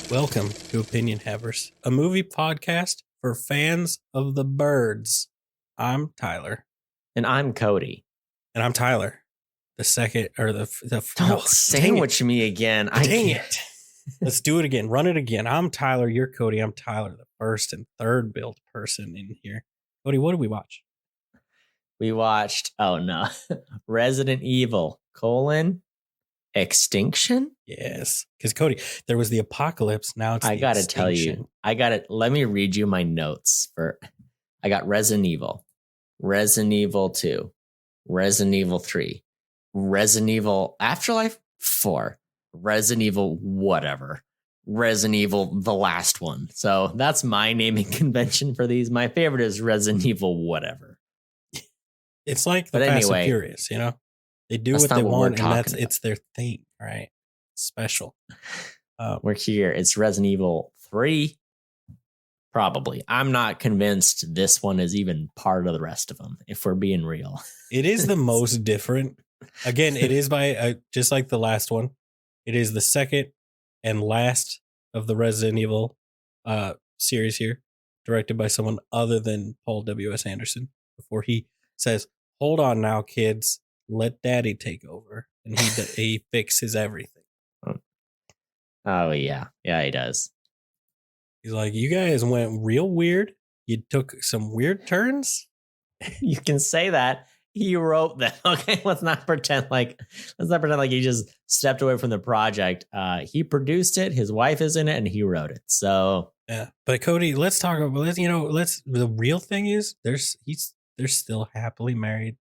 Welcome to Opinion Havers, a movie podcast for fans of the birds. I'm Tyler. And I'm Cody. And I'm Tyler. The second, or the Don't sandwich me again. Dang it. Let's do it again. Run it again. I'm Tyler. You're Cody. I'm Tyler, the first and third build person in here. Cody, what did we watch? We watched, Resident Evil, Extinction? Yes. Because, Cody, there was the apocalypse. Now it's I the got to extinction. tell you, let me read you my notes. I got Resident Evil 2, Resident Evil 3, Resident Evil Afterlife 4, Resident Evil whatever, Resident Evil the last one. So that's my naming convention for these. My favorite is Resident Evil whatever. It's like the Fast and Furious, you know? They do what they want, and it's their thing, right? Special. We're here. It's Resident Evil 3. Probably. I'm not convinced this one is even part of the rest of them, if we're being real. It is the most different. Again, it is by, just like the last one, it is the second and last of the Resident Evil series here, directed by someone other than Paul W.S. Anderson, before he says, hold on now, kids. Let daddy take over. And he fixes everything. Oh, yeah. Yeah, he does. He's like, you guys went real weird. You took some weird turns. You can say that. He wrote that. Okay, let's not pretend like he just stepped away from the project. He produced it. His wife is in it, and he wrote it. So yeah. But Cody, let's talk about the real thing is they're still happily married.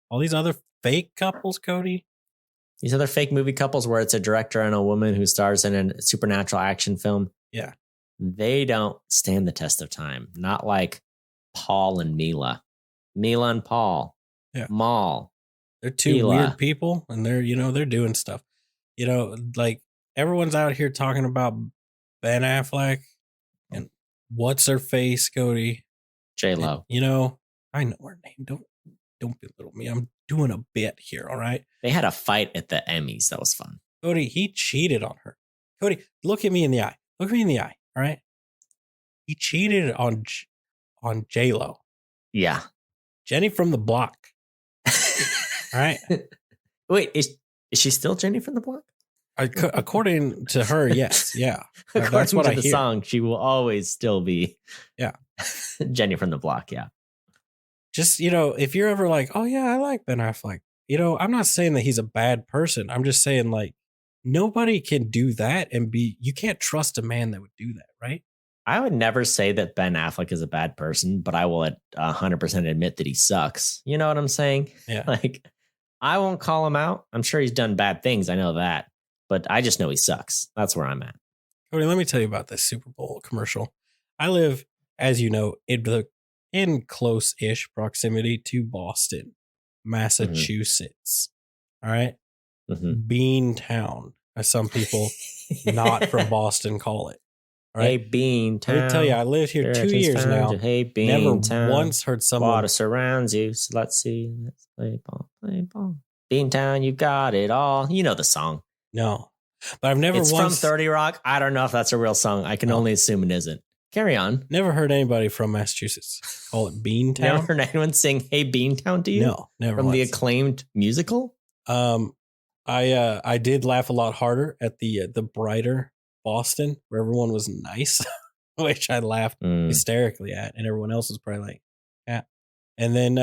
All these other fake couples, Cody. These other fake movie couples where it's a director and a woman who stars in a supernatural action film. Yeah. They don't stand the test of time. Not like Paul and Mila. Mila and Paul. Yeah. Maul. They're two weird people, and they're doing stuff. Like everyone's out here talking about Ben Affleck and what's her face, Cody. J-Lo. I know her name. Don't belittle me. I'm doing a bit here, all right? They had a fight at the Emmys. That was fun. Cody, he cheated on her. Cody, look at me in the eye. Look at me in the eye, all right? He cheated on J-Lo. Yeah. Jenny from the block. All right? Wait, is she still Jenny from the block? According to her, yes. Yeah. That's what I hear. The song, she will always still be Jenny from the block, yeah. Just, if you're ever like, oh, yeah, I like Ben Affleck. I'm not saying that he's a bad person. I'm just saying, like, nobody can do that you can't trust a man that would do that, right? I would never say that Ben Affleck is a bad person, but I will 100% admit that he sucks. You know what I'm saying? Yeah. Like, I won't call him out. I'm sure he's done bad things. I know that. But I just know he sucks. That's where I'm at. Cody, let me tell you about this Super Bowl commercial. I live, as you know, in close-ish proximity to Boston, Massachusetts. Mm-hmm. All right? Mm-hmm. Bean Town, as some people not from Boston call it. All right? Hey, Bean Town. Let me tell you, I lived here 2 years now. You. Hey, Bean Never Town. once heard someone. Water surrounds you, so let's see. Let's play ball, play ball. Bean Town, you got it all. You know the song. No. But I've never It's from 30 Rock. I don't know if that's a real song. I can only assume it isn't. Carry on. Never heard anybody from Massachusetts call it Bean Town. Never heard anyone sing "Hey Bean Town" to you? No, never. From the acclaimed musical. I did laugh a lot harder at the brighter Boston, where everyone was nice, which I laughed hysterically at, and everyone else was probably like, yeah. And then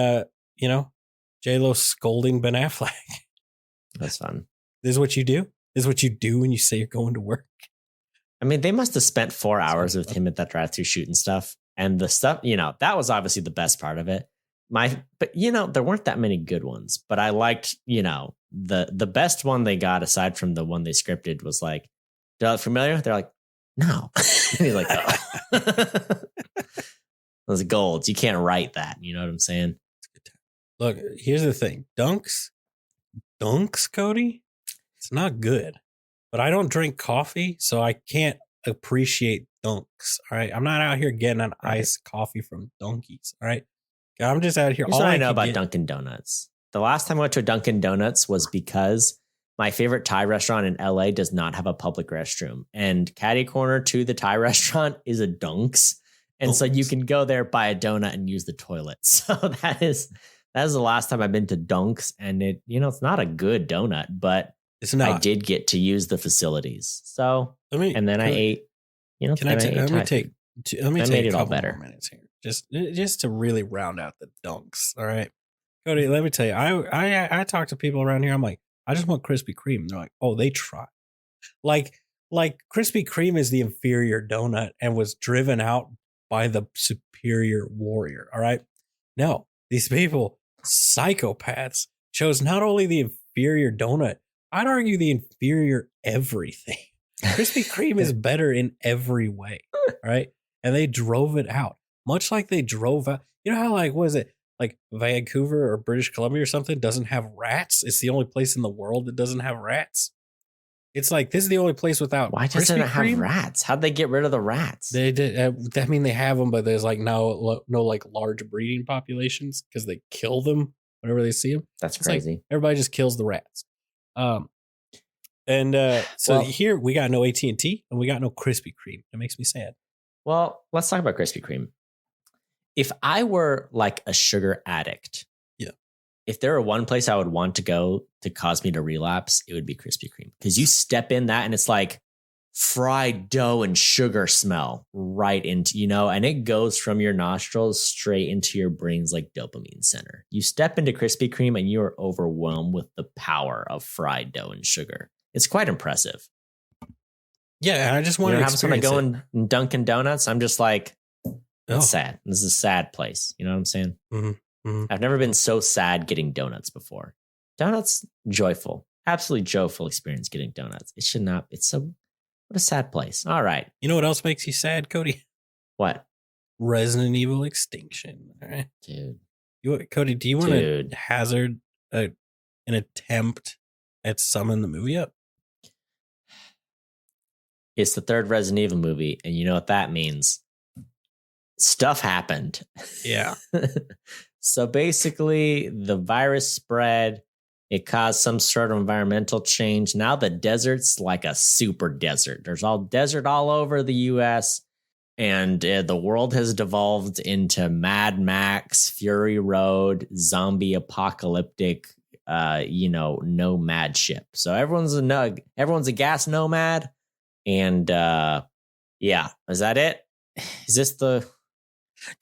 J-Lo scolding Ben Affleck. That's fun. This is what you do. This is what you do when you say you're going to work. I mean, they must have spent 4 hours with him at that drive-thru shooting stuff. And the stuff, that was obviously the best part of it. But there weren't that many good ones. But I liked, the best one they got, aside from the one they scripted, was like, "Do you look familiar?" They're like, "No." And he's like, "Oh." Those golds. You can't write that. You know what I'm saying? Look, here's the thing. Dunks, Cody, it's not good. But I don't drink coffee, so I can't appreciate Dunks. All right, I'm not out here getting an iced coffee from Dunkies. All right, I'm just out here. Here's what I know about Dunkin' Donuts. The last time I went to a Dunkin' Donuts was because my favorite Thai restaurant in LA does not have a public restroom. And catty corner to the Thai restaurant is a Dunks. And so you can go there, buy a donut, and use the toilet. So that is the last time I've been to Dunks. And it's not a good donut, but it's not. I did get to use the facilities. So and then I ate, let me take a couple more minutes here. Just to really round out the Dunks. All right. Cody, let me tell you, I talk to people around here. I'm like, I just want Krispy Kreme. They're like, oh, they try. Like Krispy Kreme is the inferior donut and was driven out by the superior warrior. All right. No, these people, psychopaths, chose not only the inferior donut, I'd argue the inferior everything. Krispy Kreme is better in every way. All right. And they drove it out, much like they drove out. You know how, was it? Like Vancouver or British Columbia or something doesn't have rats. It's the only place in the world that doesn't have rats. It's like, this is the only place without. Why doesn't it have rats? How'd they get rid of the rats? They did. I mean, they have them, but there's no large breeding populations because they kill them whenever they see them. That's crazy. Like everybody just kills the rats. Here we got no AT&T and we got no Krispy Kreme. It makes me sad. Well, let's talk about Krispy Kreme. If I were like a sugar addict, if there were one place I would want to go to cause me to relapse, it would be Krispy Kreme. Because you step in that and it's like fried dough and sugar smell right into, and it goes from your nostrils straight into your brain's like dopamine center. You step into Krispy Kreme and you are overwhelmed with the power of fried dough and sugar. It's quite impressive. Yeah, I just want to experience it. When I go in Dunkin' Donuts, I'm just like, it's sad. This is a sad place. You know what I'm saying? Mm-hmm. Mm-hmm. I've never been so sad getting donuts before. Donuts, joyful. Absolutely joyful experience getting donuts. It should not. What a sad place. All right. You know what else makes you sad, Cody? What? Resident Evil Extinction. All right. Dude. Cody, do you want to hazard an attempt at summing the movie up? It's the third Resident Evil movie, and you know what that means. Stuff happened. Yeah. So basically, the virus spread. It caused some sort of environmental change. Now the desert's like a super desert. There's all desert all over the U.S. And the world has devolved into Mad Max, Fury Road, zombie apocalyptic, nomad ship. So everyone's a gas nomad. And is that it? Is this the...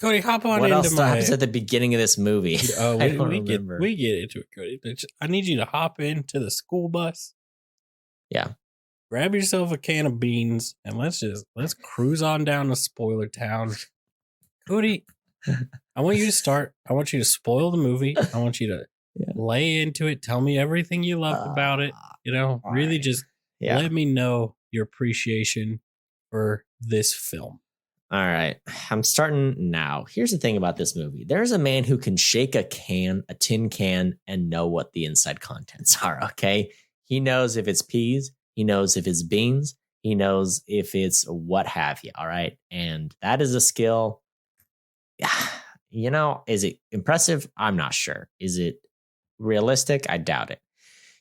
Cody, hop on what into else happens at the beginning of this movie? Oh, we get into it, Cody. I need you to hop into the school bus. Yeah. Grab yourself a can of beans and let's cruise on down to Spoiler Town. Cody, I want you to start. I want you to spoil the movie. I want you to lay into it. Tell me everything you loved about it. Really just let me know your appreciation for this film. All right. I'm starting now. Here's the thing about this movie. There's a man who can shake a tin can, and know what the inside contents are, okay? He knows if it's peas. He knows if it's beans. He knows if it's what have you, all right? And that is a skill. Is it impressive? I'm not sure. Is it realistic? I doubt it.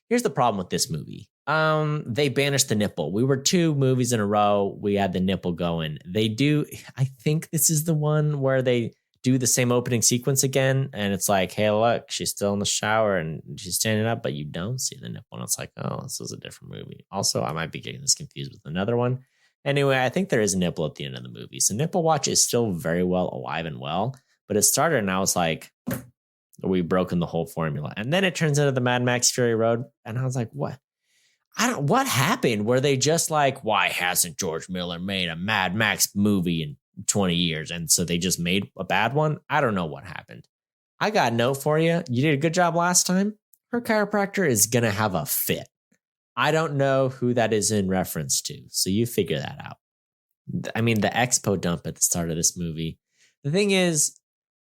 Here's the problem with this movie. They banished the nipple. We were 2 movies in a row. We had the nipple going. I think this is the one where they do the same opening sequence again. And it's like, hey, look, she's still in the shower and she's standing up, but you don't see the nipple. And it's like, oh, this is a different movie. Also, I might be getting this confused with another one. Anyway, I think there is a nipple at the end of the movie. So Nipple Watch is still very well alive and well, but it started and I was like, we've broken the whole formula. And then it turns into the Mad Max Fury Road. And I was like, what? What happened? Were they just like, why hasn't George Miller made a Mad Max movie in 20 years? And so they just made a bad one? I don't know what happened. I got a note for you. You did a good job last time. Her chiropractor is going to have a fit. I don't know who that is in reference to. So you figure that out. I mean, the expo dump at the start of this movie. The thing is,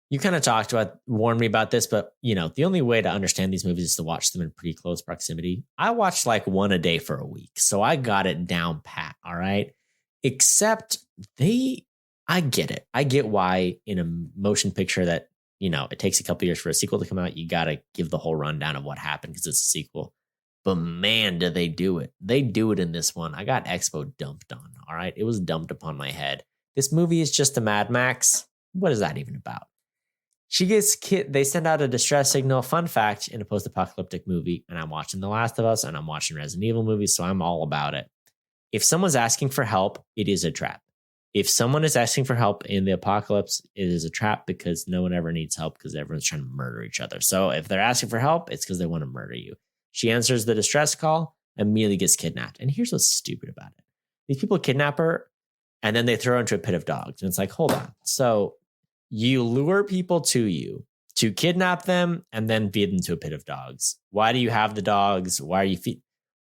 you kind of warned me about this, but the only way to understand these movies is to watch them in pretty close proximity. I watched like one a day for a week, so I got it down pat. All right. Except I get it. I get why in a motion picture that, it takes a couple years for a sequel to come out, you got to give the whole rundown of what happened because it's a sequel. But man, do they do it. They do it in this one. I got Expo dumped on. All right. It was dumped upon my head. This movie is just a Mad Max. What is that even about? They send out a distress signal. Fun fact, in a post-apocalyptic movie, and I'm watching The Last of Us and I'm watching Resident Evil movies, so I'm all about it. If someone's asking for help, it is a trap. If someone is asking for help in the apocalypse, it is a trap because no one ever needs help because everyone's trying to murder each other. So if they're asking for help, it's because they want to murder you. She answers the distress call, immediately gets kidnapped. And here's what's stupid about it. These people kidnap her and then they throw her into a pit of dogs. And it's like, hold on. So you lure people to you to kidnap them and then feed them to a pit of dogs. Why do you have the dogs? Why are you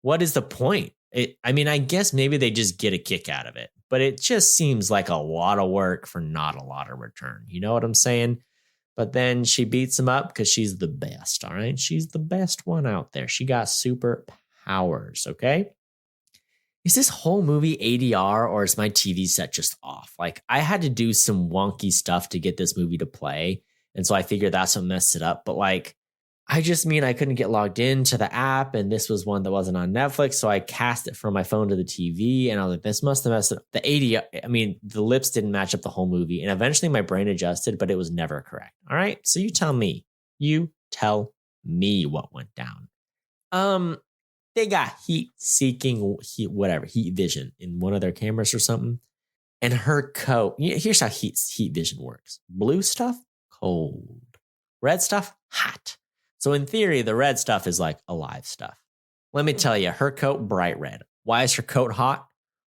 what is the point? I guess maybe they just get a kick out of it, but it just seems like a lot of work for not a lot of return. You know what I'm saying? But then she beats him up because she's the best. All right. She's the best one out there. She got super powers. Okay. Is this whole movie ADR or is my TV set just off? Like I had to do some wonky stuff to get this movie to play. And so I figured that's what messed it up. But like, I couldn't get logged into the app. And this was one that wasn't on Netflix. So I cast it from my phone to the TV. And I was like, this must have messed it up. The ADR, the lips didn't match up the whole movie. And eventually my brain adjusted, but it was never correct. All right. So you tell me what went down. They got heat vision in one of their cameras or something. And her coat, here's how heat vision works. Blue stuff, cold. Red stuff, hot. So in theory, the red stuff is like alive stuff. Let me tell you, her coat, bright red. Why is her coat hot?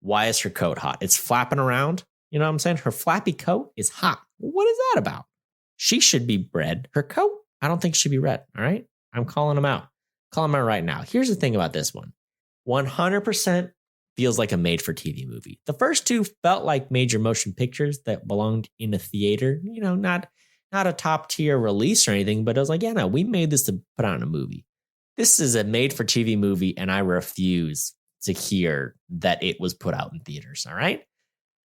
It's flapping around. You know what I'm saying? Her flappy coat is hot. What is that about? She should be red. Her coat, I don't think should be red. All right. I'm calling them out. Calling them out right now. Here's the thing about this one. 100% feels like a made-for-TV movie. The first two felt like major motion pictures that belonged in a theater. Not a top-tier release or anything, but I was like, yeah, no, we made this to put on a movie. This is a made-for-TV movie, and I refuse to hear that it was put out in theaters, all right?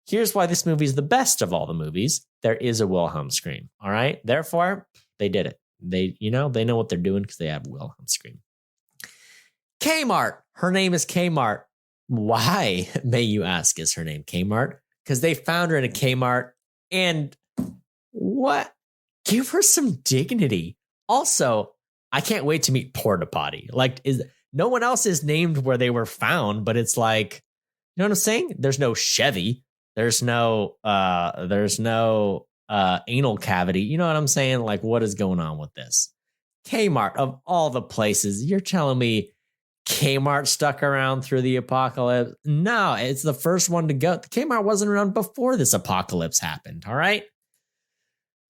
Here's why this movie is the best of all the movies. There is a Wilhelm scream, all right? Therefore, they did it. They know what they're doing because they have Wilhelm scream. Kmart. Her name is Kmart. Why, may you ask, is her name Kmart? Because they found her in a Kmart and what? Give her some dignity. Also, I can't wait to meet Porta Potty. Like, no one else is named where they were found, but it's like, you know what I'm saying? There's no Chevy. There's no anal cavity. You know what I'm saying? Like, what is going on with this? Kmart, of all the places, you're telling me Kmart stuck around through the apocalypse? No, it's the first one to go. The Kmart wasn't around before this apocalypse happened. All right.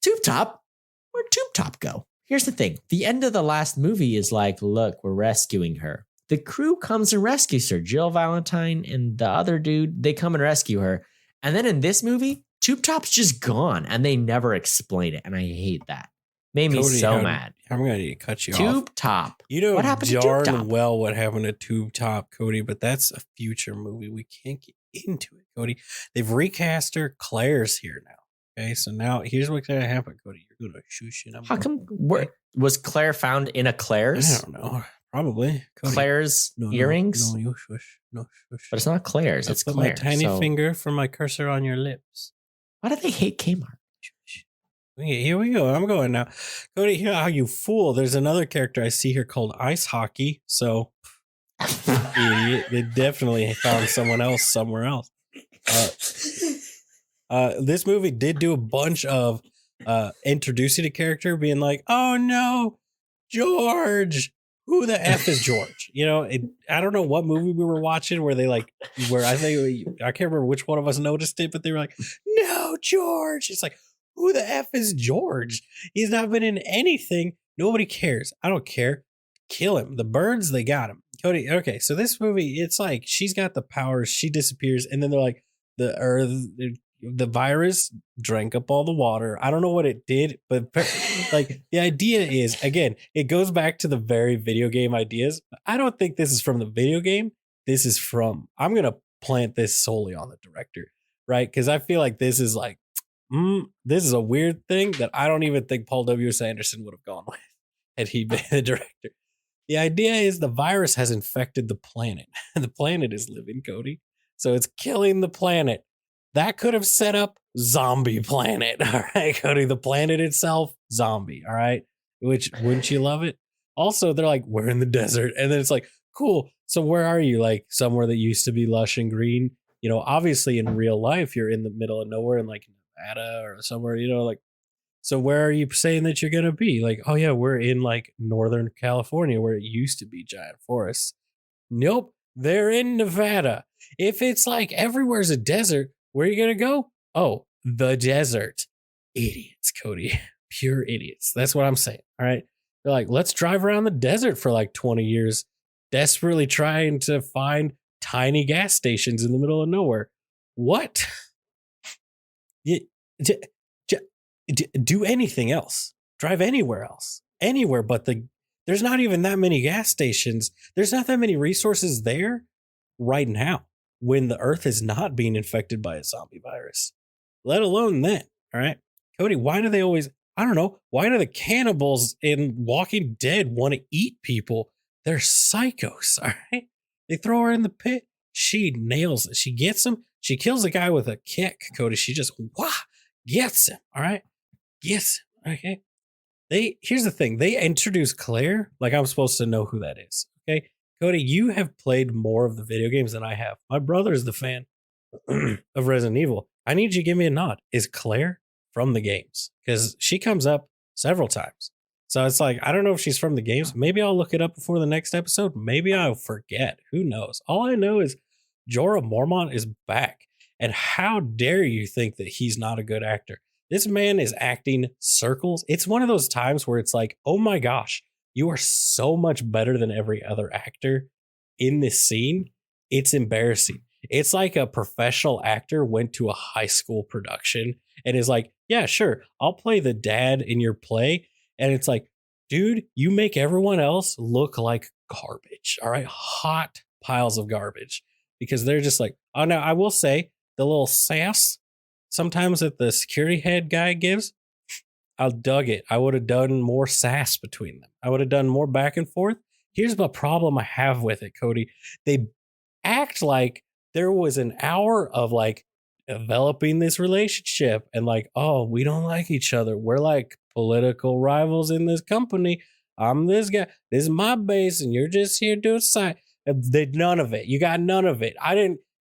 Tube Top. Where'd Tube Top go? Here's the thing. The end of the last movie is like, look, we're rescuing her. The crew comes and rescues her. Jill Valentine and the other dude, they come and rescue her. And then in this movie, Tube Top's just gone and they never explain it. And I hate that. Made me so mad. I'm going to cut you off. Tube Top. You know what happened to Tube Top? Well what happened to Tube Top, Cody, but that's a future movie. We can't get into it, Cody. They've recast her. Claire's here now. Okay, so now here's what's going to happen, Cody. You're going to shush it. How come? Where was Claire found in a Claire's? I don't know. Probably. Cody. Claire's earrings? No, you shush. No, shush. But it's not Claire's. It's Claire. My tiny finger from my cursor on your lips. Why do they hate Kmart? Here we go. I'm going now. Cody, you know how you fool. There's another character I see here called Ice Hockey. So they definitely found someone else somewhere else. This movie did do a bunch of introducing a character being like, oh no, George. Who the F is George? I don't know what movie we were watching where I can't remember which one of us noticed it, but they were like, no, George. It's like, who the F is George? He's not been in anything. Nobody cares. I don't care. Kill him. The birds, they got him. Cody, okay, so this movie, it's like she's got the powers, she disappears, and then they're like, the virus drank up all the water. I don't know what it did, but like the idea is, again, it goes back to the very video game ideas. I don't think this is from the video game. I'm going to plant this solely on the director, right? Because I feel like this is like, this is a weird thing that I don't even think Paul W.S. Anderson would have gone with had he been the director. The idea is the virus has infected the planet, and the planet is living, Cody. So it's killing the planet. That could have set up zombie planet. All right, Cody. The planet itself, zombie. All right. Which wouldn't you love it? Also, they're like, we're in the desert. And then it's like, cool. So where are you? Like somewhere that used to be lush and green. You know, obviously in real life, you're in the middle of nowhere in like Nevada or somewhere, you know, like, so where are you saying that you're going to be? Like, oh yeah, we're in like Northern California where it used to be giant forests. Nope. They're in Nevada. If it's like everywhere's a desert, where are you going to go? Oh, the desert. Idiots, Cody. Pure idiots. That's what I'm saying. All right. They're like, let's drive around the desert for like 20 years, desperately trying to find tiny gas stations in the middle of nowhere. What? Do anything else. Drive anywhere else. Anywhere but there's not even that many gas stations. There's not that many resources there right now when the earth is not being infected by a zombie virus, let alone then. All right. Cody, why do they always, I don't know, why do the cannibals in Walking Dead want to eat people? They're psychos. All right. They throw her in the pit. She nails it. She gets him. She kills a guy with a kick, Cody. She just gets him. All right. Gets him. Okay. Here's the thing. They introduce Claire like I'm supposed to know who that is. Okay. Cody, you have played more of the video games than I have. My brother is the fan of Resident Evil. I need you to give me a nod. Is Claire from the games? Because she comes up several times. So it's like, I don't know if she's from the games. Maybe I'll look it up before the next episode. Maybe I'll forget. Who knows? All I know is Jorah Mormont is back. And how dare you think that he's not a good actor? This man is acting circles. It's one of those times where it's like, oh my gosh, you are so much better than every other actor in this scene. It's embarrassing. It's like a professional actor went to a high school production and is like, yeah, sure, I'll play the dad in your play. And it's like, dude, you make everyone else look like garbage. All right. Hot piles of garbage because they're just like, oh, no, I will say the little sass sometimes that the security head guy gives, I dug it. I would have done more sass between them. I would have done more back and forth. Here's the problem I have with it, Cody. They act like there was an hour of like developing this relationship and like, oh, we don't like each other. We're like political rivals in this company. I'm this guy. This is my base, and you're just here doing side. None of it. You got none of it.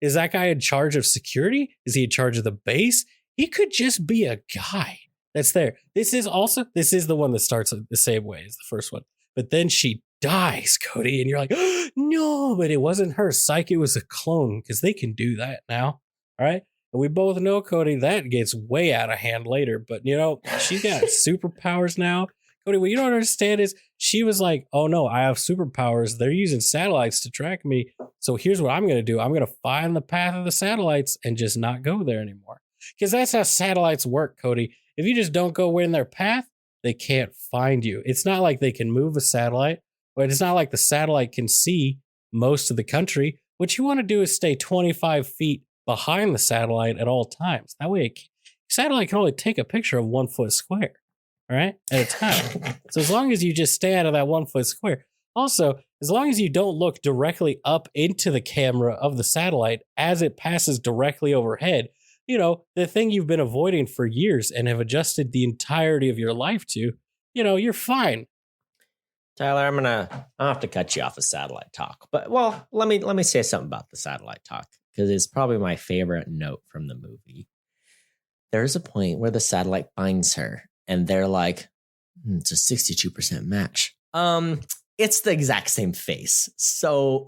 Is that guy in charge of security? Is he in charge of the base? He could just be a guy that's there. This is the one that starts the same way as the first one. But then she dies, Cody, and you're like, oh, no, but it wasn't her. Psych, it was a clone because they can do that now. All right. And we both know, Cody, that gets way out of hand later. But, you know, she's got superpowers now. Cody, what you don't understand is she was like, oh, no, I have superpowers. They're using satellites to track me. So here's what I'm going to do. I'm going to find the path of the satellites and just not go there anymore. Because that's how satellites work, Cody. If you just don't go in their path, they can't find you. It's not like they can move a satellite, but it's not like the satellite can see most of the country. What you want to do is stay 25 feet behind the satellite at all times. That way, satellite can only take a picture of 1 foot square. All right, at a time. So as long as you just stay out of that 1 foot square. Also, as long as you don't look directly up into the camera of the satellite as it passes directly overhead, you know, the thing you've been avoiding for years and have adjusted the entirety of your life to, you know, you're fine. Tyler, I'll have to cut you off of satellite talk. But well, let me say something about the satellite talk, because it's probably my favorite note from the movie. There's a point where the satellite finds her. And they're like, it's a 62% match. It's the exact same face. So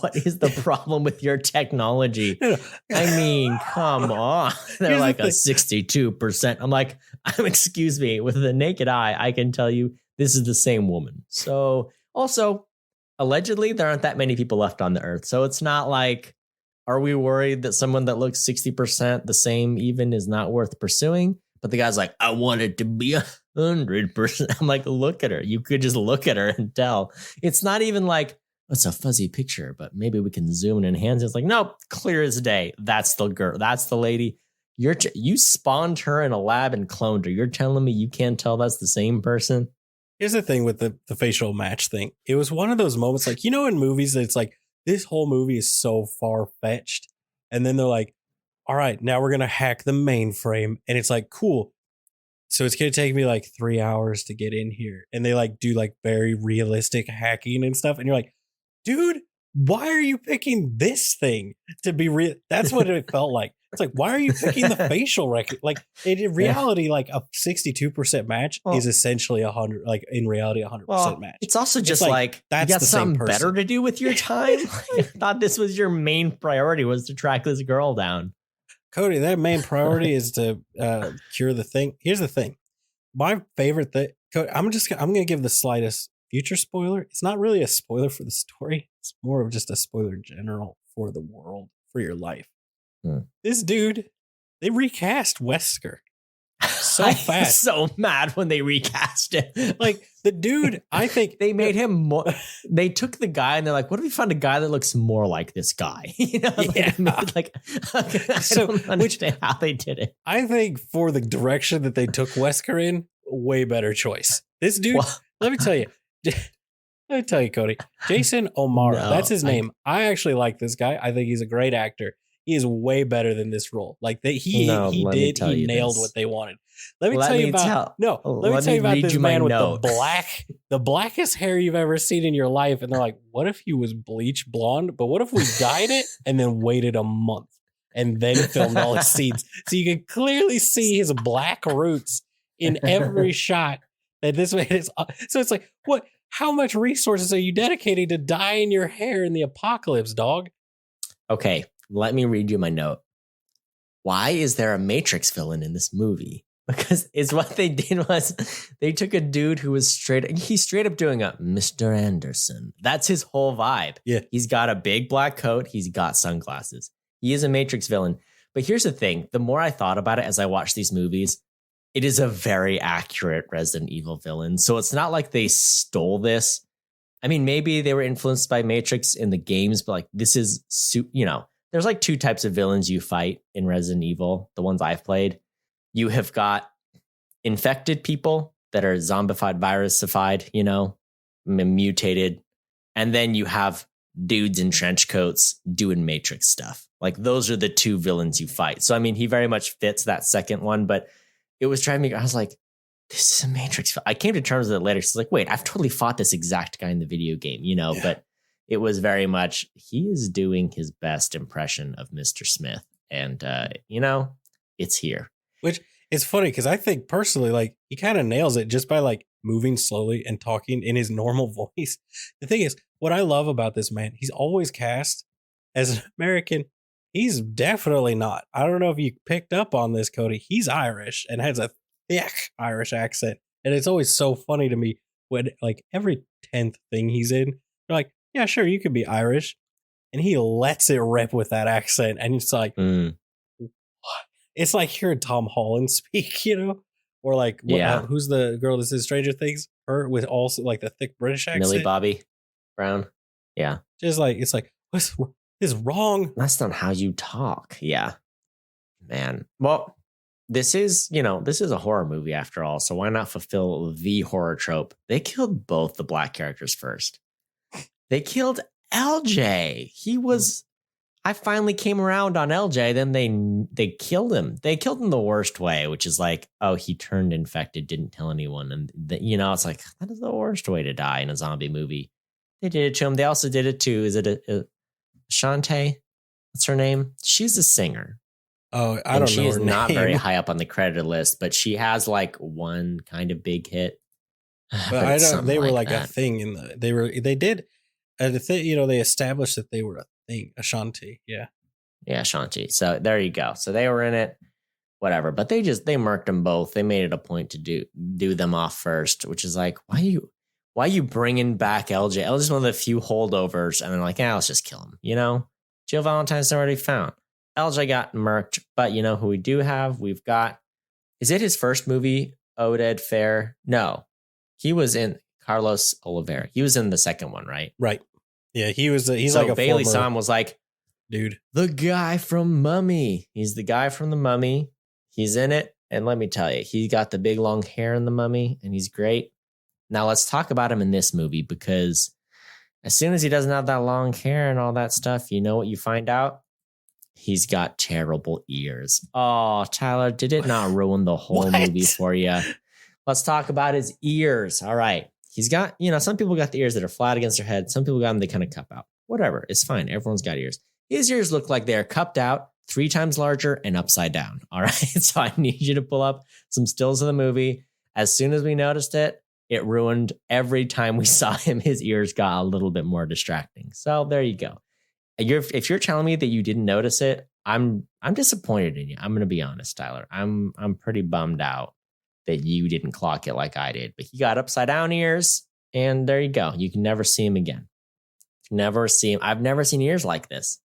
what is the problem with your technology? I mean, come on. They're like a 62%. I'm like, excuse me, with the naked eye, I can tell you this is the same woman. So also, allegedly, there aren't that many people left on the earth. So it's not like, are we worried that someone that looks 60% the same even is not worth pursuing? But the guy's like, I want it to be 100%. I'm like, look at her. You could just look at her and tell. It's not even like, it's a fuzzy picture, but maybe we can zoom and enhance it. It's like, nope, clear as day. That's the girl. That's the lady. You spawned her in a lab and cloned her. You're telling me you can't tell that's the same person? Here's the thing with the facial match thing. It was one of those moments, like, in movies that it's like, this whole movie is so far fetched. And then they're like, all right, now we're going to hack the mainframe. And it's like, cool. So it's going to take me like 3 hours to get in here. And they like do like very realistic hacking and stuff. And you're like, dude, why are you picking this thing to be real? That's what it felt like. It's like, why are you picking the facial record? Like in reality, like a 62% match is essentially 100, like in reality, 100% match. It's also just like that's you got something better to do with your time. I thought this was your main priority, was to track this girl down. Cody, that main priority is to cure the thing. Here's the thing. My favorite thing, Cody, I'm going to give the slightest future spoiler. It's not really a spoiler for the story. It's more of just a spoiler in general for the world, for your life. This dude, they recast Wesker so fast. So mad when they recast it. Like the dude, I think they made him more. They took the guy and they're like, "What if we find a guy that looks more like this guy?" I don't understand how they did it. I think for the direction that they took Wesker in, way better choice. This dude, let me tell you. Let me tell you, Cody. Jason O'Mara, that's his name. I actually like this guy. I think he's a great actor. He is way better than this role. Like he nailed what they wanted. Let me tell you about this man with the blackest hair you've ever seen in your life. And they're like, what if he was bleach blonde? But what if we dyed it and then waited a month and then filmed all his scenes? So you can clearly see his black roots in every shot that this man is. So it's like, what? How much resources are you dedicating to dyeing your hair in the apocalypse, dog? Okay. Let me read you my note. Why is there a Matrix villain in this movie? Because it's what they did was they took a dude who was straight up doing a Mr. Anderson. That's his whole vibe. Yeah. He's got a big black coat. He's got sunglasses. He is a Matrix villain. But here's the thing. The more I thought about it as I watched these movies, it is a very accurate Resident Evil villain. So it's not like they stole this. I mean, maybe they were influenced by Matrix in the games, but like this is, there's like two types of villains you fight in Resident Evil, the ones I've played. You have got infected people that are zombified, virusified, mutated. And then you have dudes in trench coats doing Matrix stuff. Like those are the two villains you fight. So, I mean, he very much fits that second one, but it was driving me. I was like, this is a Matrix. I came to terms with it later. It's like, wait, I've totally fought this exact guy in the video game, but it was very much, he is doing his best impression of Mr. Smith. And, it's here. Which is funny because I think personally, like, he kind of nails it just by like moving slowly and talking in his normal voice. The thing is, what I love about this man, he's always cast as an American. He's definitely not. I don't know if you picked up on this, Cody. He's Irish and has a thick Irish accent. And it's always so funny to me when like every 10th thing he's in, they're like, yeah, sure, you could be Irish. And he lets it rip with that accent. And it's like, it's like hearing Tom Holland speak, or like, who's the girl that says Stranger Things? Her with also like the thick British accent. Millie Bobby Brown. Yeah. Just like, it's like, what is wrong? That's not how you talk. Yeah. Man. Well, this is a horror movie after all. So why not fulfill the horror trope? They killed both the black characters first. They killed LJ. I finally came around on LJ. Then they killed him. They killed him the worst way, which is like, oh, he turned infected, didn't tell anyone. And, it's like, that is the worst way to die in a zombie movie. They did it to him. They also did it to, is it Shantae? What's her name? She's a singer. Oh, I don't know. She is not very high up on the credited list, but she has like one kind of big hit. But I don't. They were like a thing in the. They did. They established that they were a thing. Ashanti, yeah, Ashanti. So there you go. So they were in it, whatever. But they murked them both. They made it a point to do them off first, which is like, why are you bringing back LJ? LJ's one of the few holdovers, and they're like, let's just kill him. Jill Valentine's already found. LJ got murked, but you know who we do have? We've got. Is it his first movie? Oded Fair? No, he was in. Carlos Oliveira. He was in the second one, right? Right. Yeah, he was. He's like a Bailey saw him, was like, dude, the guy from Mummy. He's the guy from the Mummy. He's in it, and let me tell you, he got the big long hair in the Mummy, and he's great. Now let's talk about him in this movie, because as soon as he doesn't have that long hair and all that stuff, you know what you find out? He's got terrible ears. Oh, Tyler, did it not ruin the whole movie for you? Let's talk about his ears. All right. He's got, some people got the ears that are flat against their head. Some people got them, they kind of cup out. Whatever. It's fine. Everyone's got ears. His ears look like they're cupped out, 3 times larger and upside down. All right. So I need you to pull up some stills of the movie. As soon as we noticed it, it ruined every time we saw him. His ears got a little bit more distracting. So there you go. If you're telling me that you didn't notice it, I'm disappointed in you. I'm going to be honest, Tyler. I'm pretty bummed out that you didn't clock it like I did. But he got upside down ears, and there you go. You can never see him again. Never see him. I've never seen ears like this.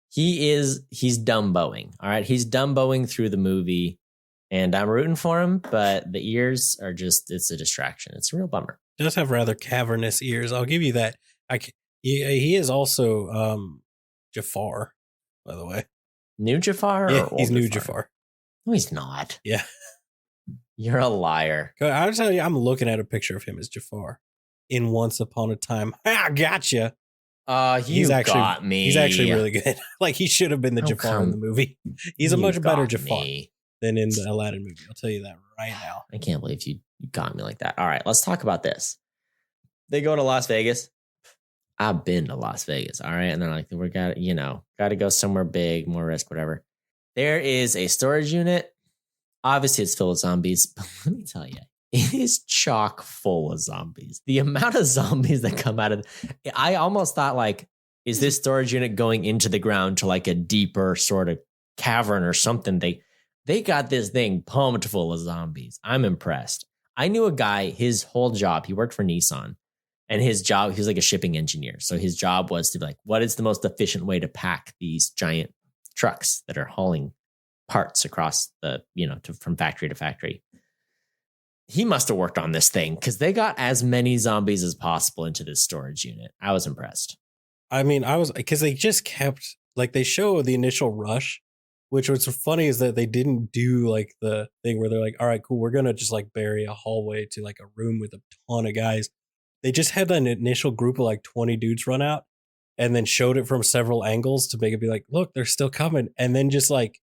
He's Dumboing. All right. He's Dumboing through the movie, and I'm rooting for him, but the ears are it's a distraction. It's a real bummer. He does have rather cavernous ears. I'll give you that. He is also Jafar, by the way. New Jafar? Yeah, or he's old new Jafar? Jafar. No, he's not. Yeah. You're a liar. I'll tell you, I'm looking at a picture of him as Jafar in Once Upon a Time. I gotcha. He's actually got me. He's actually really good. Like, he should have been the Jafar in the movie. He's a much better Jafar than in the Aladdin movie. I'll tell you that right now. I can't believe you got me like that. All right, let's talk about this. They go to Las Vegas. I've been to Las Vegas. All right. And they're like, got to go somewhere big, more risk, whatever. There is a storage unit. Obviously, it's filled with zombies. But let me tell you, it is chock full of zombies. The amount of zombies that come out of I almost thought, like, is this storage unit going into the ground to like a deeper sort of cavern or something? They got this thing pumped full of zombies. I'm impressed. I knew a guy, his whole job, he worked for Nissan. And his job, he was like a shipping engineer. So his job was to be like, what is the most efficient way to pack these giant trucks that are hauling parts across from factory to factory? He must have worked on this thing, because they got as many zombies as possible into this storage unit. I was impressed. I mean, because they just kept, like, they show the initial rush, which was funny is that they didn't do like the thing where they're like, all right, cool, we're going to just like bury a hallway to like a room with a ton of guys. They just had an initial group of like 20 dudes run out and then showed it from several angles to make it be like, look, they're still coming. And then just like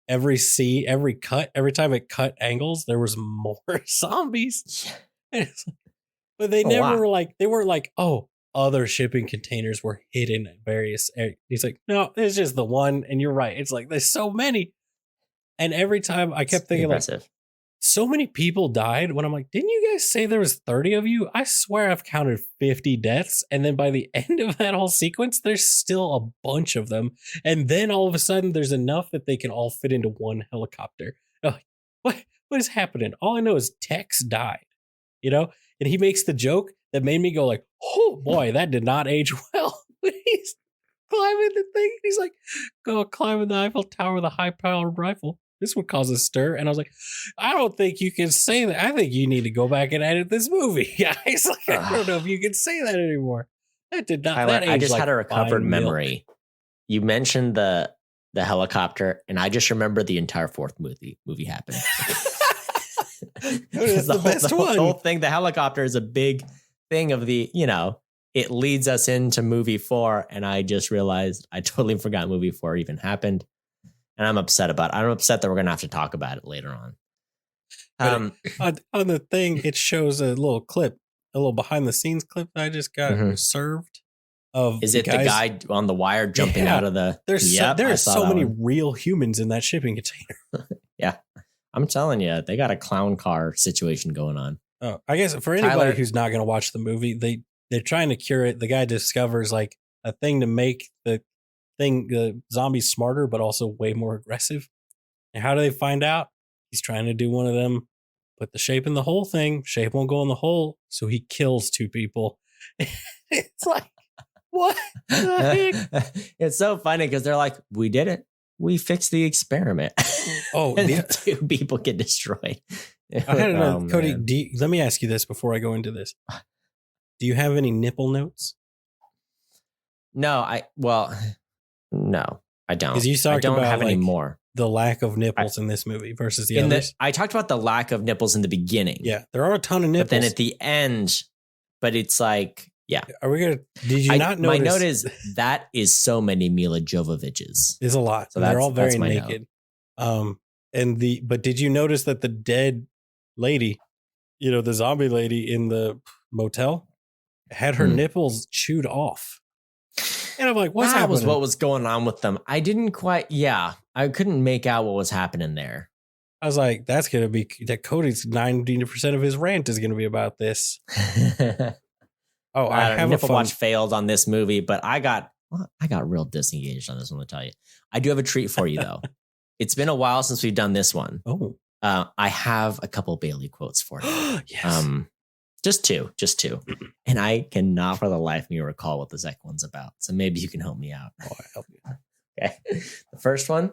every time it cut angles, there was more zombies. But they were like, oh, other shipping containers were hidden at various areas. He's like, no, it's just the one. And you're right. It's like, there's so many. And every time I kept thinking, like, so many people died, when I'm like, didn't you guys say there was 30 of you? I swear I've counted 50 deaths. And then by the end of that whole sequence, there's still a bunch of them. And then all of a sudden there's enough that they can all fit into one helicopter. What is happening? All I know is Tex died, and he makes the joke that made me go like, oh boy, that did not age well. When he's climbing the thing, he's like, go climbing the Eiffel Tower with a high-powered rifle. This would cause a stir. And I was like, I don't think you can say that. I think you need to go back and edit this movie, guys. Like, I don't know if you can say that anymore. That did not. Tyler, that I just like had a recovered memory. You mentioned the helicopter, and I just remember the entire fourth movie happened. That's the best one. The whole thing, the helicopter is a big thing of the, it leads us into movie 4. And I just realized I totally forgot movie 4 even happened. And I'm upset about it. I'm upset that we're going to have to talk about it later on. On the thing, it shows a little clip, a little behind the scenes clip that I just got served. Is it the guy on the wire jumping out of the... There are so many real humans in that shipping container. Yeah. I'm telling you, they got a clown car situation going on. Oh, I guess for anybody who's not going to watch the movie, they're trying to cure it. The guy discovers like a thing to make the zombies smarter, but also way more aggressive. And how do they find out? He's trying to do one of them, put the shape in the hole thing. Shape won't go in the hole, so he kills 2 people. It's like, what the heck? It's so funny because they're like, we did it. We fixed the Oh, and 2 people get destroyed. I had another, Cody, let me ask you this before I go into this. Do you have any nipple notes? No, no, I don't. Because you talked don't about have any more. The lack of nipples in this movie versus the others. I talked about the lack of nipples in the beginning. Yeah, there are a ton of nipples. But then at the end, but it's like, yeah. Are we gonna? Did you not notice? My note is that is so many Mila Jovoviches. There's a lot. So they're all very naked. But did you notice that the dead lady, the zombie lady in the motel, had her nipples chewed off? And I'm like, what's happening? That was what was going on with them. I didn't quite. Yeah, I couldn't make out what was happening there. I was like, that's gonna be that. Cody's 90% of his rant is gonna be about this. Oh, I have nipple watch failed on this movie, but I got real disengaged on this one, to tell you. I do have a treat for you, though. It's been a while since we've done this one. Oh. I have a couple Bailey quotes for you. Yes. Just two. And I cannot for the life of me recall what the second one's about. So maybe you can help me out. Oh, I'll help you. Okay. The first one.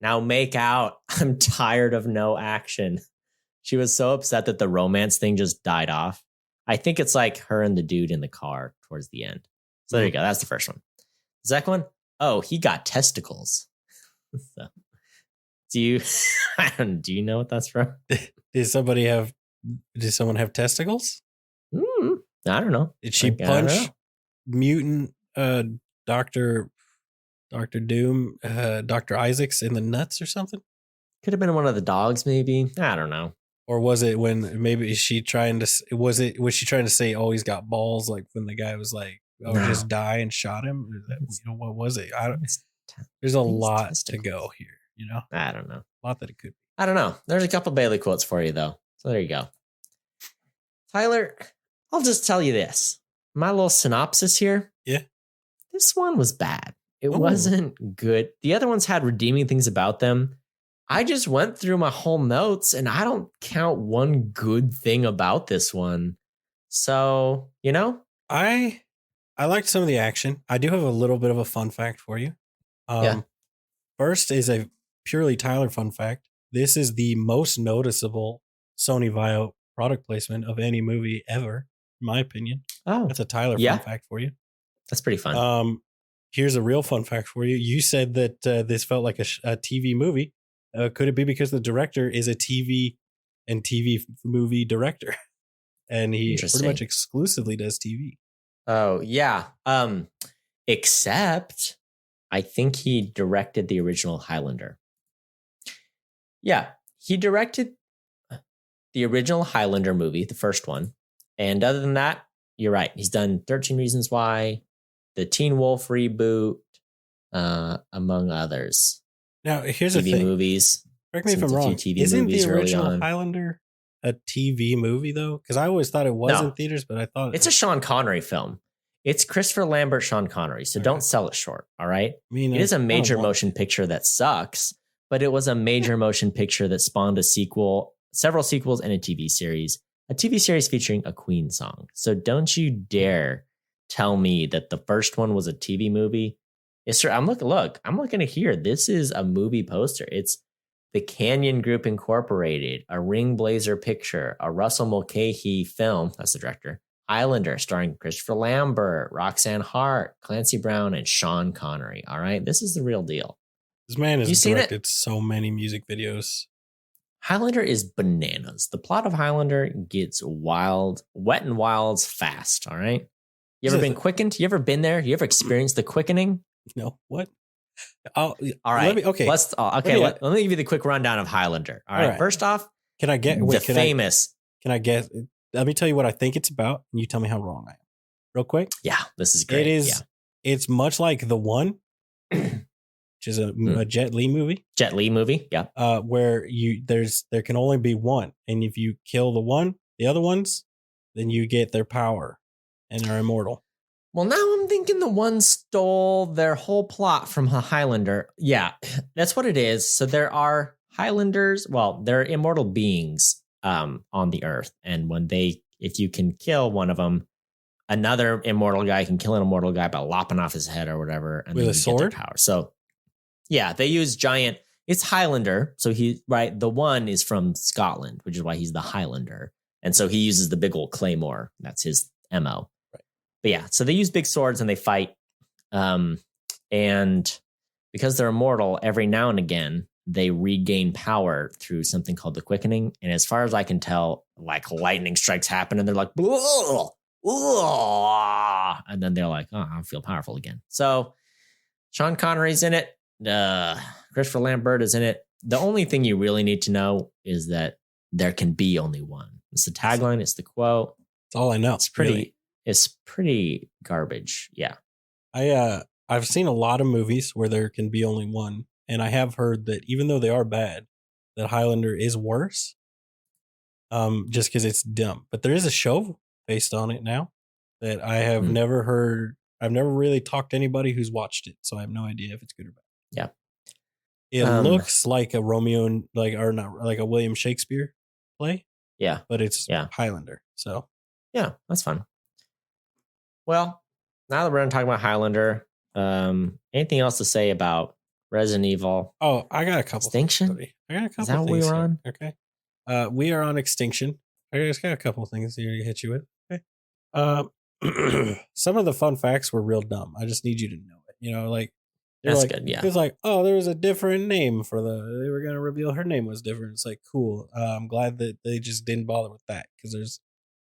Now make out. I'm tired of no action. She was so upset that the romance thing just died off. I think it's like her and the dude in the car towards the end. So there you go. That's the first one. The second one. Oh, he got testicles. So, do you know what that's from? Did someone have testicles? I don't know. Did she punch mutant Dr. Doom, Dr. Isaacs in the nuts or something? Could have been one of the dogs, maybe. I don't know. Or was it when maybe was she trying to say, oh, he's got balls, like when the guy was like, oh, just die and shot him? What was it? There's a lot to go here, I don't know. A lot that it could be. I don't know. There's a couple Bailey quotes for you, though. So there you go. Tyler, I'll just tell you this. My little synopsis here. Yeah. This one was bad. It wasn't good. The other ones had redeeming things about them. I just went through my whole notes and I don't count one good thing about this one. So, I liked some of the action. I do have a little bit of a fun fact for you. First is a purely Tyler fun fact. This is the most noticeable Sony Vaio product placement of any movie ever, in my opinion. Oh, that's a Tyler fun fact for you. That's pretty fun. Here's a real fun fact for you. You said that this felt like a TV movie. Could it be because the director is a TV movie director, and he pretty much exclusively does TV? Oh yeah. Except I think he directed the original Highlander. Yeah, he directed the original Highlander movie, the first one. And other than that, you're right. He's done 13 Reasons Why, the Teen Wolf reboot, among others. Now, here's TV the thing. Movies. Correct me if I'm wrong. Isn't the original Highlander a TV movie, though? Because I always thought it was in theaters, but I thought... It's a Sean Connery film. It's Christopher Lambert, Sean Connery, so don't sell it short, all right? It is a major motion picture that sucks, but it was a major motion picture that spawned a sequel, several sequels, and a TV series featuring a Queen song. So don't you dare tell me that the first one was a TV movie. Yes, sir. I'm looking at here. This is a movie poster. It's the Canyon Group Incorporated, a Ring Blazer picture, a Russell Mulcahy film. That's the director. Highlander, starring Christopher Lambert, Roxanne Hart, Clancy Brown, and Sean Connery. All right, this is the real deal. This man has directed so many music videos. Highlander is bananas. The plot of Highlander gets wild, wet and wilds fast. All right. You ever been quickened? You ever been there? You ever experienced the quickening? No. What? All right. Let me give you the quick rundown of Highlander. All right. First off, can I get famous? Can I guess? Let me tell you what I think it's about, and you tell me how wrong I am. Real quick. Yeah, this is great. It is. Yeah. It's much like The One, which is a Jet Li movie. Jet Li movie. Yeah. Where there can only be one, and if you kill the other ones, then you get their power and are immortal. Well, now I'm thinking The One stole their whole plot from Highlander. Yeah, that's what it is. So there are Highlanders. Well, they're immortal beings on the earth. And if you can kill one of them, another immortal guy can kill an immortal guy by lopping off his head or whatever. And with then a sword? Get their power. So yeah, they use giant. It's Highlander. So The One is from Scotland, which is why he's the Highlander. And so he uses the big old claymore. That's his MO. But yeah, so they use big swords and they fight. And because they're immortal, every now and again, they regain power through something called the quickening. And as far as I can tell, like lightning strikes happen and they're like, "Whoa, whoa," and then they're like, oh, I feel powerful again. So Sean Connery's in it. Christopher Lambert is in it. The only thing you really need to know is that there can be only one. It's the tagline. It's the quote. That's all I know. It's pretty. Really. It's pretty garbage. Yeah. I've seen a lot of movies where there can be only one, and I have heard that even though they are bad, that Highlander is worse. Just because it's dumb. But there is a show based on it now that I have never heard. I've never really talked to anybody who's watched it, so I have no idea if it's good or bad. Yeah. It looks like a Romeo and like a William Shakespeare play. Yeah. But it's Highlander. So yeah, that's fun. Well, now that we're going to talk about Highlander, anything else to say about Resident Evil? Oh, I got a couple. Extinction? I got a couple. Is that what we were on? Okay. We are on Extinction. I just got a couple things here to hit you with. Okay. Some of the fun facts were real dumb. I just need you to know it. You know, like that's like, good. Yeah. It's like, oh, there was a different name for they were gonna reveal her name was different. It's like, cool. I'm glad that they just didn't bother with that because there's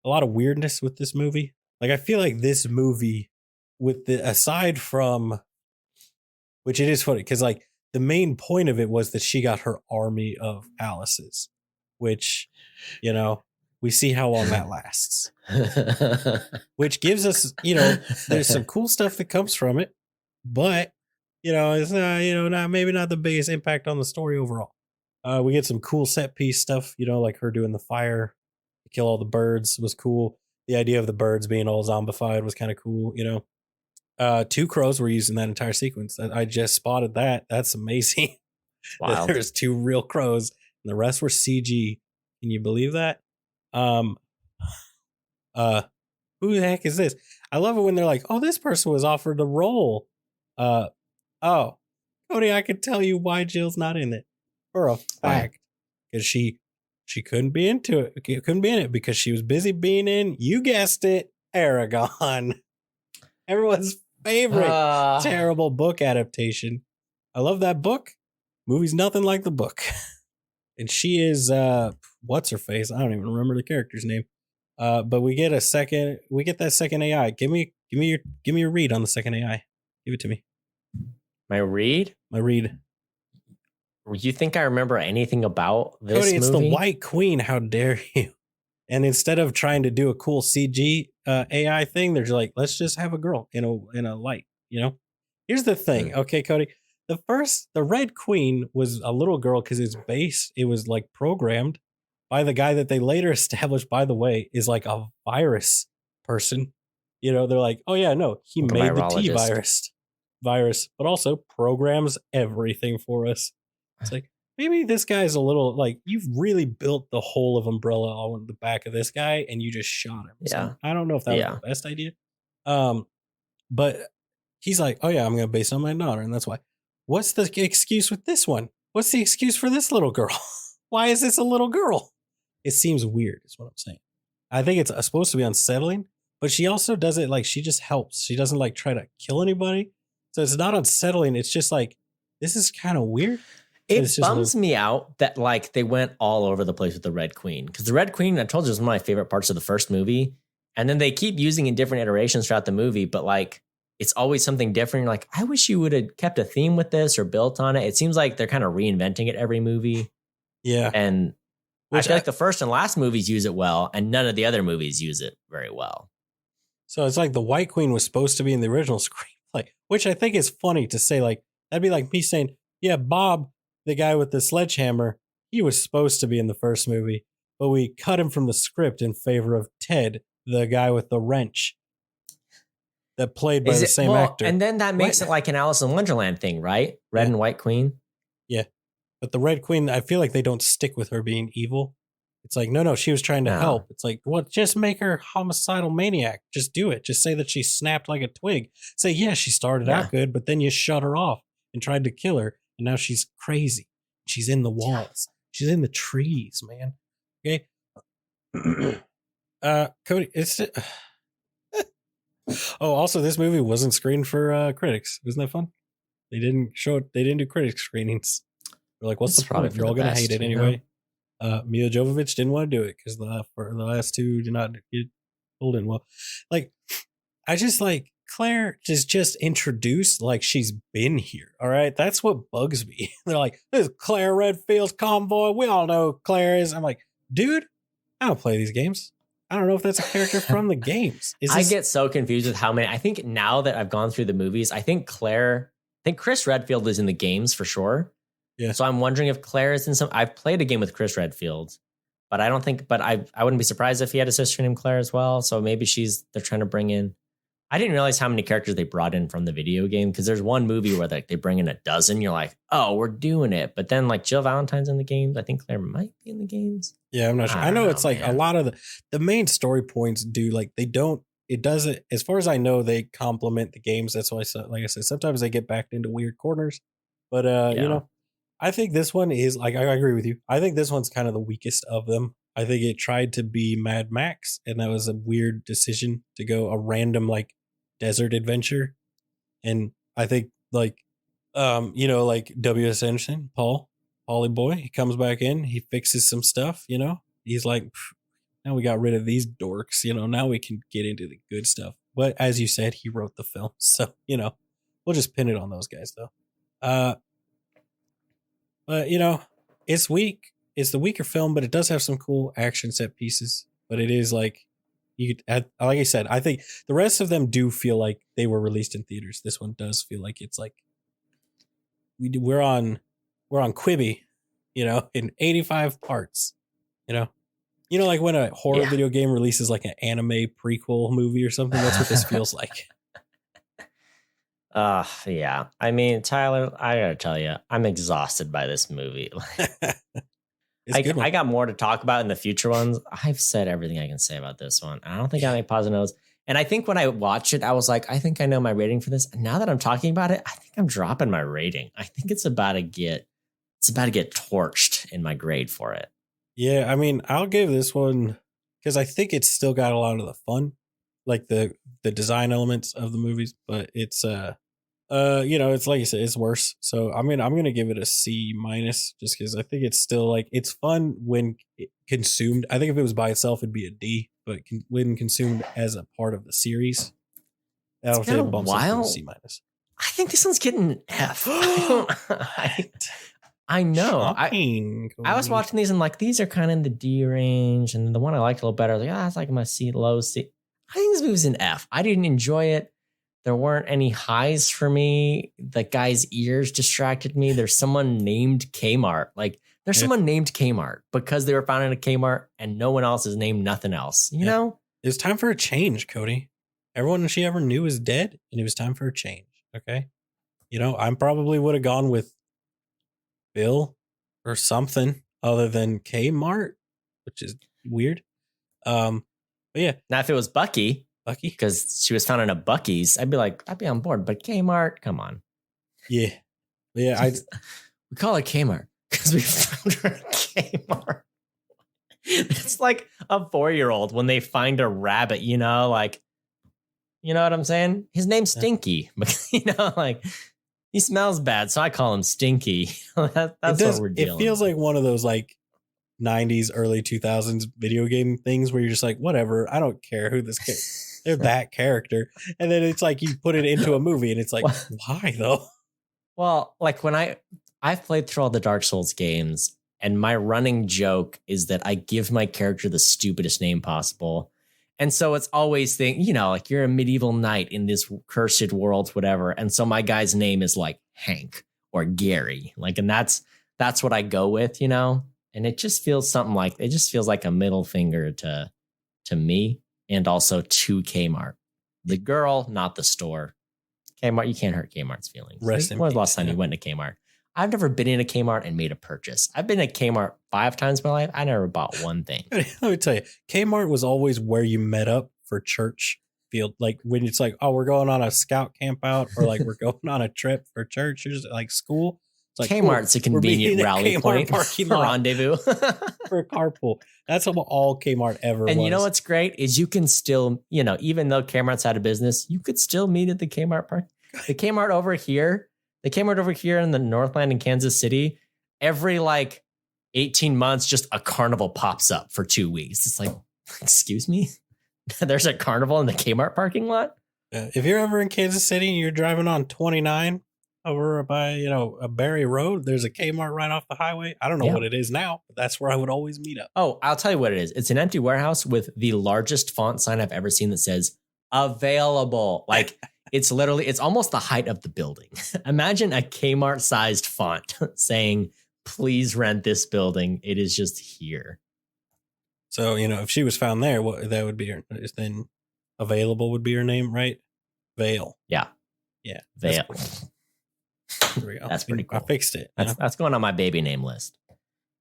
a lot of weirdness with this movie. Like, I feel like this movie, aside from, which it is funny because like the main point of it was that she got her army of Alice's, which, you know, we see how long that lasts, which gives us, you know, there's some cool stuff that comes from it, but you know, it's not, you know, maybe not the biggest impact on the story overall. We get some cool set piece stuff, you know, like her doing the fire to kill all the birds was cool. The idea of the birds being all zombified was kind of cool, you know. 2 crows were used in that entire sequence. I just spotted that. That's amazing. Wow. There's 2 real crows and the rest were CG. Can you believe that? Who the heck is this? I love it when they're like, oh, this person was offered a role. Oh, Cody, I can tell you why Jill's not in it for a fact. Because she couldn't be into it. Couldn't be in it because she was busy being in, you guessed it, Aragon. Everyone's favorite terrible book adaptation. I love that book. Movie's nothing like the book. And she is what's her face? I don't even remember the character's name. But we get that second AI. Give me your read on the second AI. Give it to me. My read? You think I remember anything about this Cody, it's movie? the White Queen. How dare you? And instead of trying to do a cool CG AI thing, they're just like, let's just have a girl in a light, you know? Here's the thing. Okay, Cody. The Red Queen was a little girl because it was like programmed by the guy that they later established, by the way, is like a virus person. You know, they're like, oh yeah, no, he made the T virus, but also programs everything for us. It's like, maybe this guy's a little like, you've really built the whole of Umbrella on the back of this guy and you just shot him. Yeah. So I don't know if that was the best idea. But he's like, oh yeah, I'm going to base it on my daughter. And that's why. What's the excuse with this one? What's the excuse for this little girl? Why is this a little girl? It seems weird is what I'm saying. I think it's supposed to be unsettling, but she also does it like she just helps. She doesn't like try to kill anybody. So it's not unsettling. It's just like, this is kind of weird. It bums me out that like they went all over the place with the Red Queen. Because the Red Queen, I told you, was one of my favorite parts of the first movie. And then they keep using in different iterations throughout the movie, but like it's always something different. You're like, I wish you would have kept a theme with this or built on it. It seems like they're kind of reinventing it every movie. Yeah. And I feel like the first and last movies use it well, and none of the other movies use it very well. So it's like the White Queen was supposed to be in the original screenplay, which I think is funny to say. Like, that'd be like me saying, yeah, Bob, the guy with the sledgehammer, he was supposed to be in the first movie, but we cut him from the script in favor of Ted, the guy with the wrench that played by the same actor. And then that makes it like an Alice in Wonderland thing, right? Red and White Queen. Yeah. But the Red Queen, I feel like they don't stick with her being evil. It's like, no, she was trying to help. It's like, well, just make her homicidal maniac. Just do it. Just say that she snapped like a twig. Say, yeah, she started out good, but then you shut her off and tried to kill her. And now she's crazy. She's in the walls. She's in the trees, man. Okay. Cody, it's... Oh, also, this movie wasn't screened for critics. Isn't that fun? They didn't show it. They didn't do critic screenings. We're like, what's It's the probably point? for You're all the going to best, hate it you know? anyway. Mila Jovovich didn't want to do it because for the last two did not get pulled in. Well, like, I just like Claire just introduced like she's been here. All right. That's what bugs me. They're like, this is Claire Redfield's convoy. We all know who Claire is. I'm like, dude, I don't play these games. I don't know if that's a character from the games. I get so confused with how many. I think now that I've gone through the movies, I think Chris Redfield is in the games for sure. Yeah. So I'm wondering if Claire is in some. I've played a game with Chris Redfield, but I don't think. But I wouldn't be surprised if he had a sister named Claire as well. So maybe they're trying to bring in. I didn't realize how many characters they brought in from the video game, because there's one movie where they bring in a dozen. You're like, oh, we're doing it. But then like Jill Valentine's in the games. I think Claire might be in the games. Yeah, I'm not sure. I know it's like a lot of the main story points do like they don't. It doesn't. As far as I know, they complement the games. That's why, like I said, sometimes they get backed into weird corners. But you know, I think this one is like I agree with you. I think this one's kind of the weakest of them. I think it tried to be Mad Max, and that was a weird decision to go a random like desert adventure. And I think like you know, like W.S. Anderson, Paulie boy, he comes back in, he fixes some stuff, you know. He's like, now we got rid of these dorks, you know, now we can get into the good stuff. But as you said, he wrote the film. So, you know, we'll just pin it on those guys though. But you know, it's weak. It's the weaker film, but it does have some cool action set pieces. But it is like like I said, I think the rest of them do feel like they were released in theaters. This one does feel like it's like we're on Quibi, you know, in 85 parts. You know, like when a horror video game releases like an anime prequel movie or something. That's what this feels like. Yeah. I mean, Tyler, I gotta tell you, I'm exhausted by this movie. I got more to talk about in the future ones. I've said everything I can say about this one. I don't think I have any positive notes. And I think when I watched it, I was like, I think I know my rating for this. And now that I'm talking about it, I think I'm dropping my rating. I think it's about to get torched in my grade for it. Yeah, I mean, I'll give this one because I think it's still got a lot of the fun, like the design elements of the movies, but it's you know, it's like you said, it's worse. So I'm gonna give it a C minus just because I think it's still like it's fun when consumed. I think if it was by itself, it'd be a D, but when consumed as a part of the series, I'll say it bumps up to a C minus. I think this one's getting an F. I know. I was watching these and like these are kind of in the D range, and the one I liked a little better, I was like, it's like my C, low C. I think this movie's an F. I didn't enjoy it. There weren't any highs for me. The guy's ears distracted me. There's someone named Kmart. Like there's someone named Kmart because they were found in a Kmart and no one else is named nothing else. You know? It's time for a change, Cody. Everyone she ever knew is dead, and it was time for a change. Okay. You know, I probably would have gone with Bill or something other than Kmart, which is weird. But yeah. Now if it was Bucky, because she was found in a Bucky's, I'd be on board. But Kmart, come on. Yeah. We call it Kmart because we found her at Kmart. It's like a 4-year-old when they find a rabbit, you know, like, you know what I'm saying? His name's Stinky, you know, like he smells bad, so I call him Stinky. That's what we're dealing. It feels like one of those like 90s, early 2000s video game things where you're just like, whatever, I don't care who this kid. They're that character. And then it's like you put it into a movie and it's like, why though? Well, like when I've played through all the Dark Souls games, and my running joke is that I give my character the stupidest name possible. And so it's always you know, like you're a medieval knight in this cursed world, whatever. And so my guy's name is like Hank or Gary. Like, and that's what I go with, you know? And it just feels like a middle finger to me. And also to Kmart. The girl, not the store. Kmart, you can't hurt Kmart's feelings. When was the last time you went to Kmart? I've never been in a Kmart and made a purchase. I've been at Kmart 5 times in my life. I never bought one thing. Let me tell you, Kmart was always where you met up for church field. Like when it's like, oh, we're going on a scout camp out, or like we're going on a trip for church, or just like school. It's like, Kmart's a convenient rally point for rendezvous. For a carpool. That's all Kmart ever was. And you know what's great is you can still, you know, even though Kmart's out of business, you could still meet at the Kmart park. The Kmart over here in the Northland in Kansas City, every like 18 months, just a carnival pops up for 2 weeks. It's like, excuse me? There's a carnival in the Kmart parking lot? If you're ever in Kansas City and you're driving on 29 over by, a Berry Road, there's a Kmart right off the highway. I don't know what it is now, but that's where I would always meet up. Oh, I'll tell you what it is. It's an empty warehouse with the largest font sign I've ever seen that says available. Like it's almost the height of the building. Imagine a Kmart sized font saying, please rent this building. It is just here. So, if she was found there, that would be her. Then available would be her name, right? Vale. Yeah. Yeah. Vale. There we go. That's pretty cool. I fixed it. That's going on my baby name list.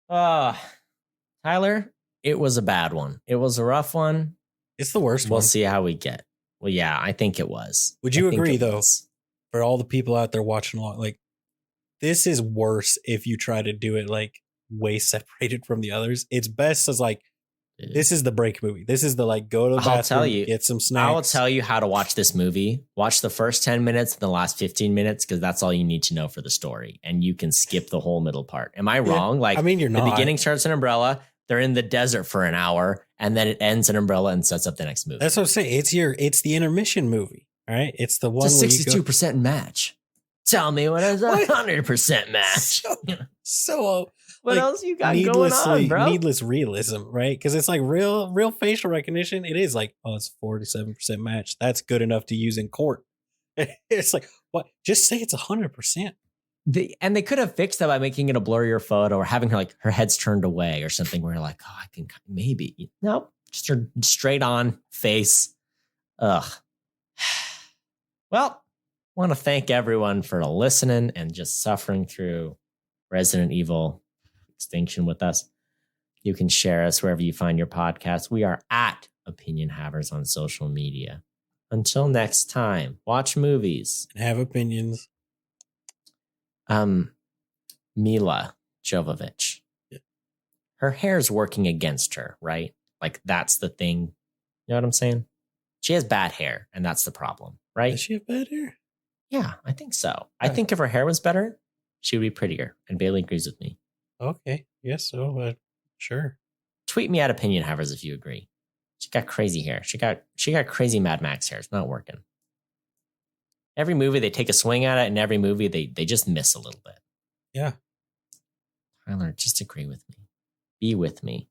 Tyler, it was a bad one. It was a rough one. It's the worst one. We'll see how we get. Well, yeah, I think it was. Would you agree, though, for all the people out there watching along, like, this is worse if you try to do it, like, way separated from the others. It's best as, like, this is the break movie. This is the, like, go to the bathroom, get some snacks. I will tell you how to watch this movie. Watch the first 10 minutes and the last 15 minutes because that's all you need to know for the story. And you can skip the whole middle part. Am I wrong? Like, you're not. The beginning starts an umbrella. They're in the desert for an hour. And then it ends an umbrella and sets up the next movie. That's what I'm saying. It's the intermission movie. All right. It's the one it's a 62% match. Tell me what is a 100% match. So what else you got going on, bro? Needless realism, right? Because it's like real facial recognition. It is like, it's 47% match. That's good enough to use in court. It's like, what? Just say it's 100%. And they could have fixed that by making it a blurrier photo or having her head's turned away or something where you're like, I can maybe. Nope. Just her straight on face. Ugh. Well, I want to thank everyone for listening and just suffering through Resident Evil Extinction with us. You can share us wherever you find your podcast. We are at Opinion Havers on social media. Until next time, watch movies. And have opinions. Mila Jovovich. Yeah. Her hair's working against her, right? Like that's the thing. You know what I'm saying? She has bad hair, and that's the problem, right? Does she have bad hair? Yeah, I think so. I think if her hair was better, she would be prettier. And Bailey agrees with me. Okay. Yes, so sure. Tweet me at Opinion Havers if you agree. She got crazy hair. She got crazy Mad Max hair. It's not working. Every movie they take a swing at it, and every movie they just miss a little bit. Yeah. Tyler, just agree with me. Be with me.